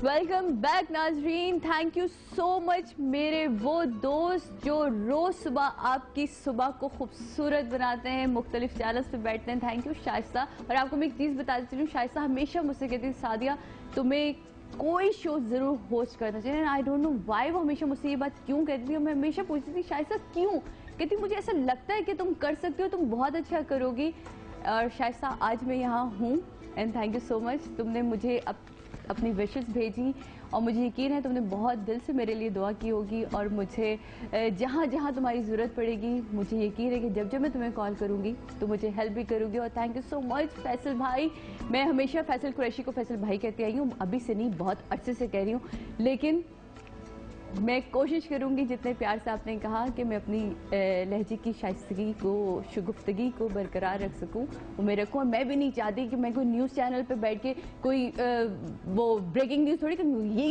Welcome back ناظرین. Thank you so مچ میرے وہ دوست جو روز صبح آپ کی صبح کو خوبصورت بناتے ہیں, مختلف چینلز پہ بیٹھتے ہیں. تھینک یو شائستہ. اور آپ کو میں ایک چیز بتا دیتی ہوں, شائستہ ہمیشہ مجھ سے کہتی ہے سعدیہ تمہیں کوئی شو ضرور ہوسٹ کرنا چاہیے. آئی ڈونٹ نو وائی وہ ہمیشہ مجھ سے یہ بات کیوں کہتی تھی. میں ہمیشہ پوچھتی تھی شائستہ کیوں, کہتی مجھے ایسا لگتا ہے کہ تم کر سکتی ہو, تم بہت اچھا کرو گی. اور شائستہ آج میں یہاں ہوں اینڈ تھینک یو سو مچ. تم نے مجھے اپنی وشز بھیجی اور مجھے یقین ہے تم نے بہت دل سے میرے لیے دعا کی ہوگی, اور مجھے جہاں جہاں تمہاری ضرورت پڑے گی مجھے یقین ہے کہ جب جب میں تمہیں کال کروں گی تو مجھے ہیلپ بھی کروں گی. اور تھینک یو سو مچ فیصل بھائی. میں ہمیشہ فیصل قریشی کو فیصل بھائی کہتی آئی ہوں, ابھی سے نہیں بہت عرصے سے کہہ رہی ہوں, لیکن میں کوشش کروں گی جتنے پیار سے آپ نے کہا کہ میں اپنی لہجے کی شائستگی کو, شگفتگی کو برقرار رکھ سکوں, وہ میں رکھوں. اور میں بھی نہیں چاہتی کہ میں کوئی نیوز چینل پہ بیٹھ کے کوئی وہ بریکنگ نیوز تھوڑی کروں, مجھے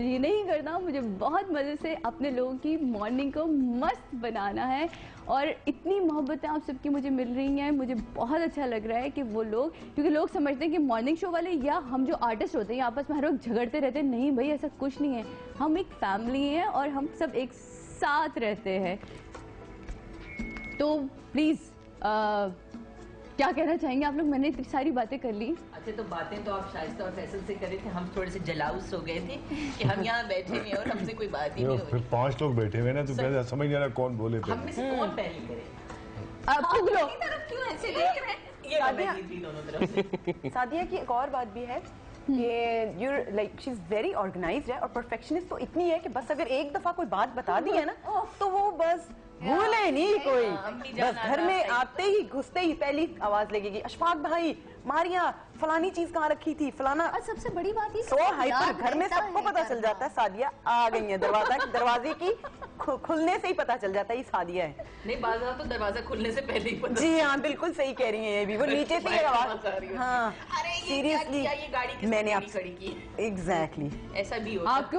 یہ نہیں کرنا. مجھے بہت مزے سے اپنے لوگوں کی مارننگ کو مست بنانا ہے, اور اتنی محبتیں آپ سب کی مجھے مل رہی ہیں. مجھے بہت اچھا لگ رہا ہے کہ وہ لوگ, کیونکہ لوگ سمجھتے ہیں کہ مارننگ شو والے یا ہم جو آرٹسٹ ہوتے ہیں آپس میں ہر وقت جھگڑتے رہتے ہیں. نہیں بھائی, ایسا کچھ نہیں ہے. ہم ایک فیملی ہیں اور ہم سب ایک ساتھ رہتے ہیں. تو پلیز کیا کہنا چاہیں گے آپ لوگ؟ میں نے اتنی ساری باتیں کر لی. اچھا تو باتیں تو آپ شائستہ اور فیصل سے کرے تھے, ہم تھوڑے سے جلاؤس ہو گئے تھے کہ ہم یہاں بیٹھے ہوئے اور ہم سے کوئی بات ہی نہیں ہو رہی. 5 لوگ بیٹھے ہوئے نا, تو کیا سمجھ نہیں آ رہا کون بولے پہلے. ہم میں سے کون پہلے کرے؟ کیوں ایسے دیکھ رہے ہیں؟ سعدیہ کی ایک اور بات بھی ہے کہ شی از ویری آرگنائزڈ ہے, اور پرفیکشنسٹ تو اتنی ہے کہ بس اگر ایک دفعہ کوئی بات بتا دی ہے نا تو وہ بس بھولے نہیں کوئی. بس گھر میں آتے ہی گھستے ہی پہلی آواز لگے گی, اشفاق بھائی, ماریا, فلانی چیز کہاں رکھی تھی, فلانا. اور سب سے بڑی بات یہ سو ہائپر, گھر میں سب کو پتا چل جاتا ہے سعدیہ آ گئی ہے. دروازے کی کھلنے سے ہی پتا چل جاتا ہے یہ سعدیہ ہے. نہیں, بعض تو دروازہ کھلنے سے پہلے ہی پتا. جی ہاں, بالکل صحیح کہہ رہی ہیں. یہ بھی وہ نیچے سے آواز. ہاں سیریسلی میں نے کھڑی کی. ایگزیکٹلی ایسا بھی ہوتا ہے. آپ کو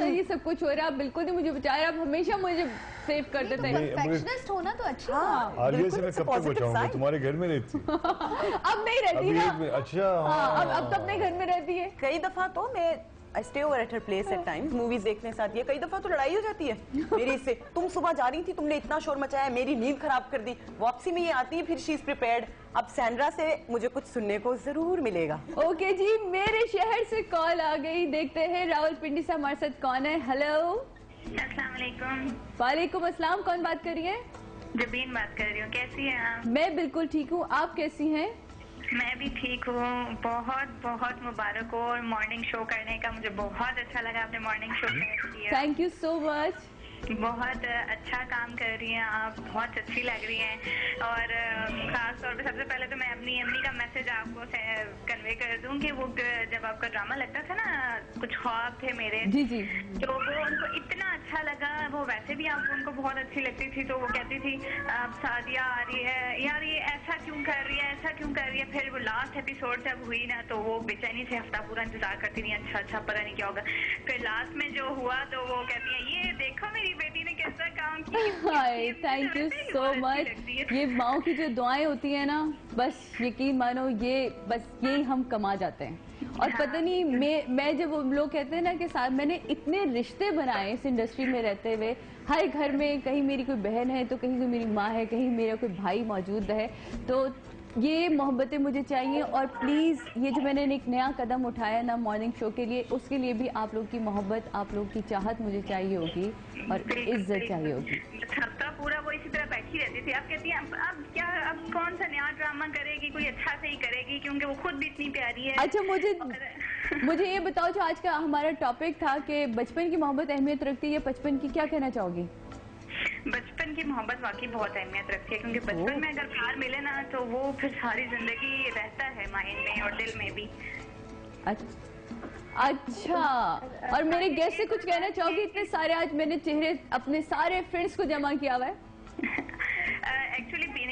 یہ سب کچھ ہو رہا ہے, بالکل نہیں مجھے بچایا. آپ ہمیشہ مجھے سیو کر دیتے ہیں. پرفیکشنسٹ ہونا تو اچھا. عالیہ سے میں کب تک بچاؤں گا, تمہارے گھر میں رہتی اب نہیں رہتی نا. اچھا, اب تو اپنے گھر میں رہتی ہے. کئی دفعہ تو میں I stay over at her place at times, movies دیکھنے ساتھ. یہ کئی دفعہ تو لڑائی ہو جاتی ہے میری اس سے. تم صبح جا رہی تھی, تم نے اتنا شور مچایا, میری نیند خراب کر دی. واپسی میں یہ آتی ہے, پھر شی از پریپیئرڈ. اب سینڈرا سے مجھے کچھ سننے کو ضرور ملے گا. اوکے جی, میرے شہر سے کال آ گئی, دیکھتے ہیں راول پنڈی سے ہمارے ساتھ کون ہے. ہیلو, السلام علیکم. وعلیکم السلام. کون بات کر رہی ہے؟ جبین بات کر رہی ہوں. کیسی ہیں آپ؟ میں بالکل ٹھیک ہوں, آپ کیسی ہیں؟ میں بھی ٹھیک ہوں. بہت بہت مبارک ہو اور مارننگ شو کرنے کا. مجھے بہت اچھا لگا آپ نے مارننگ شو کیا. تھینک یو سو مچ. بہت اچھا کام کر رہی ہیں آپ, بہت اچھی لگ رہی ہیں. اور خاص طور پہ سب سے پہلے تو میں اپنی امی کا میسج آپ کو کنوے کر دوں کہ وہ جب آپ کا ڈرامہ لگتا تھا نا, کچھ خواب تھے میرے, جی جی, تو وہ ان کو اتنا اچھا لگا. وہ ویسے بھی آپ ان کو بہت اچھی لگتی تھی, تو وہ کہتی تھی اب سعدیہ آ رہی ہے, یار یہ ایسا کیوں کر رہی ہے, ایسا کیوں کر رہی ہے. پھر وہ لاسٹ ایپیسوڈ جب ہوئی نا تو وہ بے چینی سے ہفتہ پورا انتظار کرتی تھی, اچھا پتہ نہیں کیا ہوگا. پھر لاسٹ میں جو ہوا تو وہ کہتی ہیں یہ دیکھو میری بیٹی نے کیسا کام کیا. تھینک یو سو مچ. یہ ماؤں کی جو دعائیں ہوتی ہیں نا, بس یقین مانو یہ بس یہی ہم کما جاتے ہیں. اور پتہ نہیں میں جب لوگ کہتے ہیں نا کہ میں نے اتنے رشتے بنائے اس انڈسٹری میں رہتے ہوئے, ہر گھر میں کہیں میری کوئی بہن ہے تو کہیں کوئی میری ماں ہے, کہیں میرا کوئی بھائی موجود ہے. تو یہ محبتیں مجھے چاہیے. اور پلیز یہ جو میں نے ایک نیا قدم اٹھایا نا مارننگ شو کے لیے, اس کے لیے بھی آپ لوگ کی محبت, آپ لوگ کی چاہت مجھے چاہیے ہوگی اور عزت چاہیے ہوگی. ہفتہ پورا وہ اسی طرح بیٹھی رہتی تھی. اب کہتی ہیں اب کون سا نیا ڈرامہ کرے گی, کوئی اچھا سے ہی کرے گی کیونکہ وہ خود بھی اتنی پیاری ہے. اچھا مجھے یہ بتاؤ, جو آج کا ہمارا ٹاپک تھا کہ بچپن کی محبت اہمیت رکھتی ہے, بچپن کی کیا کہنا چاہو گی؟ بچپن کی محبت واقعی بہت اہمیت رکھتی ہے, کیونکہ بچپن میں اگر پیار ملے نا تو وہ پھر ساری زندگی رہتا ہے مائنڈ میں اور دل میں بھی. اچھا, اور میرے گیسٹ سے کچھ کہنا چاہو گی؟ اتنے سارے آج میں نے چہرے اپنے سارے فرینڈس کو جمع کیا ہوا ہے. ایکچولی